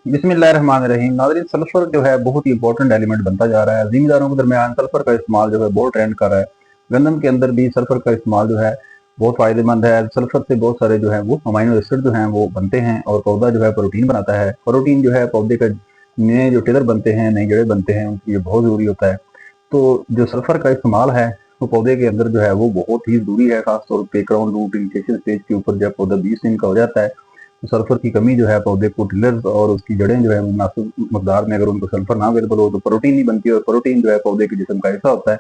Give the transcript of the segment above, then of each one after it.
बिस्मिल्लाहिर्रहमानिर्रहीम। नाज़रीन, सल्फर जो है बहुत ही इंपॉर्टेंट एलिमेंट बनता जा रहा है। ज़मींदारों के दरमियान सल्फर का इस्तेमाल जो है बहुत ट्रेंड कर रहा है। गंदम के अंदर भी सल्फर का इस्तेमाल जो है बहुत फ़ायदेमंद है। सल्फर से बहुत सारे जो है वो अमीनो एसिड जो हैं वो बनते हैं और पौधा जो है प्रोटीन बनाता है। प्रोटीन जो है पौधे का नए जो टिलर बनते हैं, नई जड़ें बनते हैं, उनके लिए बहुत ज़रूरी होता है। तो जो सल्फर का इस्तेमाल है वो पौधे के अंदर जो है वो बहुत ही ज़रूरी है, खासतौर पर क्राउन रूट इनिशिएशन स्टेज के ऊपर जब पौधा 20 दिन का हो जाता है तो सल्फर की कमी जो है पौधे को टिलर्स और उसकी जड़ें जो है मुनासिब मकदार में अगर उनको सल्फर ना अवेलेबल हो तो प्रोटीन नहीं बनती और प्रोटीन जो है पौधे के जिस्म का हिस्सा होता है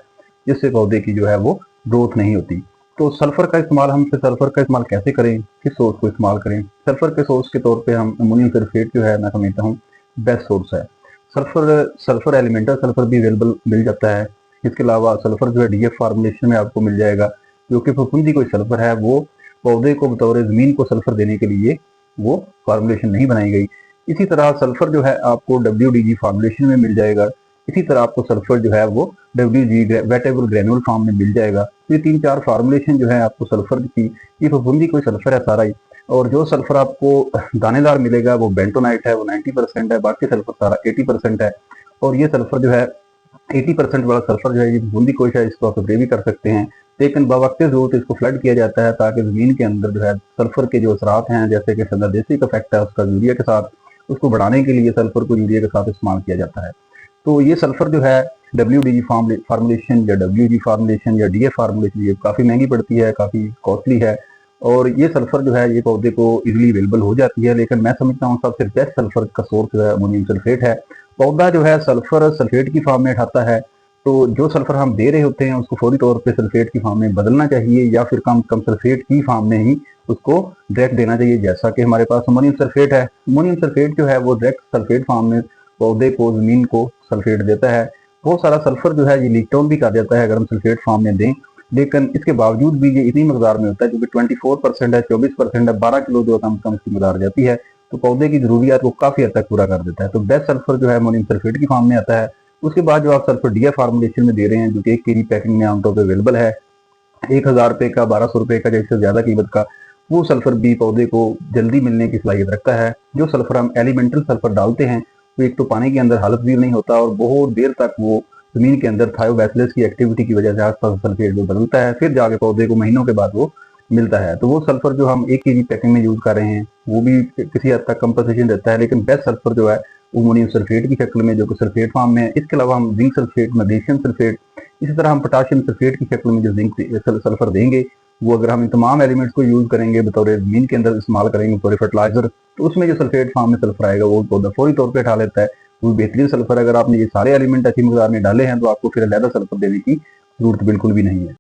जिससे पौधे की जो है वो ग्रोथ नहीं होती। तो सल्फर का इस्तेमाल हम फिर सल्फर का इस्तेमाल कैसे करें, किस सोर्स को इस्तेमाल करें? सल्फर के सोर्स के तौर पर हम अमोनियम सल्फेट जो है मैं समझता हूँ बेस्ट सोर्स है। सल्फर एलिमेंटल सल्फर भी अवेलेबल मिल जाता है। इसके अलावा सल्फर जो है डीएफ फार्मूलेशन में आपको मिल जाएगा, जो कि फफूंदी कोई सल्फर है, वो पौधे को बतौर ज़मीन को सल्फर देने के लिए वो फार्मूलेशन नहीं बनाई गई। इसी तरह सल्फर जो है आपको WDG फार्मूलेशन में मिल जाएगा। इसी तरह आपको सल्फर जो है वो WG वेटेबल ग्रेनुल फॉर्म में मिल जाएगा। तो ये 3-4 फार्मूलेशन जो है आपको सल्फर की, ये फफूंदी कोई सल्फर है सारा ही। और जो सल्फर आपको दानेदार मिलेगा वो बेंटोनाइट है, वो 90% है, बाकी सल्फर सारा 80% है। और ये सल्फर जो है 80% वाला सल्फर जो है ये फफूंदी कोश है, इसको आप स्प्रे भी कर सकते हैं। लेकिन बवक्त ज़रूरत इसको फ्लड किया जाता है ताकि ज़मीन के अंदर जो है सल्फर के जो असरात हैं, जैसे कि सल्फरडेसिक इफेक्ट है उसका यूरिया के साथ, उसको बढ़ाने के लिए सल्फर को यूरिया के साथ इस्तेमाल किया जाता है। तो ये सल्फर जो है WDG फार्मूलेशन या WG फार्मूलेशन या DF फार्मूलेशन ये काफ़ी महंगी पड़ती है, काफ़ी कॉस्टली है। और ये सल्फर जो है ये पौधे को इजीली अवेलेबल हो जाती है, लेकिन मैं समझता हूँ सबसे बेस्ट सल्फर का सोर्स जो है अमोनियम सल्फेट है। पौधा जो है सल्फर सल्फेट की फॉर्म में उठाता है, तो जो सल्फर हम दे रहे होते हैं उसको फौरी तौर पे सल्फेट की फॉर्म में बदलना चाहिए या फिर कम कम सल्फेट की फॉर्म में ही उसको डायरेक्ट देना चाहिए। जैसा कि हमारे पास अमोनियम सल्फेट है, अमोनियम सल्फेट जो है वो डायरेक्ट सल्फेट फॉर्म में पौधे को, जमीन को सल्फेट देता है। बहुत सारा सल्फर जो है ये लीक डाउन भी कर देता है अगर हम सल्फेट फॉर्म में दें, लेकिन इसके बावजूद भी ये इतनी मकदार में होता है, क्योंकि 24% है, 24% है, 12 किलो जो कम कम इसकी मकदार जाती है, तो पौधे की जरूरियात को काफी हद तक पूरा कर देता है। तो बेस्ट सल्फर जो है अमोनियम सल्फेट की फॉर्म में आता है। उसके बाद जो आप सल्फर डीएफ फार्मूलेशन में दे रहे हैं, जो कि 1 kg पैकिंग में आमतौर पर अवेलेबल है, 1000 रुपए का, 1200 रुपए का, जैसे ज्यादा कीमत का, वो सल्फर भी पौधे को जल्दी मिलने की सलाहियत रखता है। जो सल्फर हम एलिमेंटल सल्फर डालते हैं वो एक तो पानी के अंदर हालतवीर नहीं होता और बहुत देर तक वो जमीन के अंदर थायोबैसिलस की एक्टिविटी की वजह से आसपास सल्फेट में बदलता है, फिर जाके पौधे को महीनों के बाद वो मिलता है। तो वो सल्फर जो हम 1 kg पैकिंग में यूज कर रहे हैं वो भी किसी हद तक कंपनसेशन देता है, लेकिन बेस्ट सल्फर जो है अमोनियम सल्फेट की शक्ल में, जो कि सल्फेट फॉर्म में है। इसके अलावा हम जिंक सल्फेट, मैग्नीशियम सल्फेट, इसी तरह हम पोटाशियम सल्फेट की शक्ल में जो जिंक सल्फर देंगे, वो अगर हम इन तमाम एलिमेंट्स को यूज करेंगे, बतौर जमीन के अंदर इस्तेमाल करेंगे बतौर फर्टिलाइजर, तो उसमें जो सल्फेट फॉर्म में सल्फर आएगा वो पौधा फौरी तौर पर उठा लेता है। वो बेहतरीन सल्फर। अगर आपने ये सारे एलिमेंट अच्छी मकदार में डाले हैं तो आपको फिर अलहदा सल्फर देने की जरूरत बिल्कुल भी नहीं है।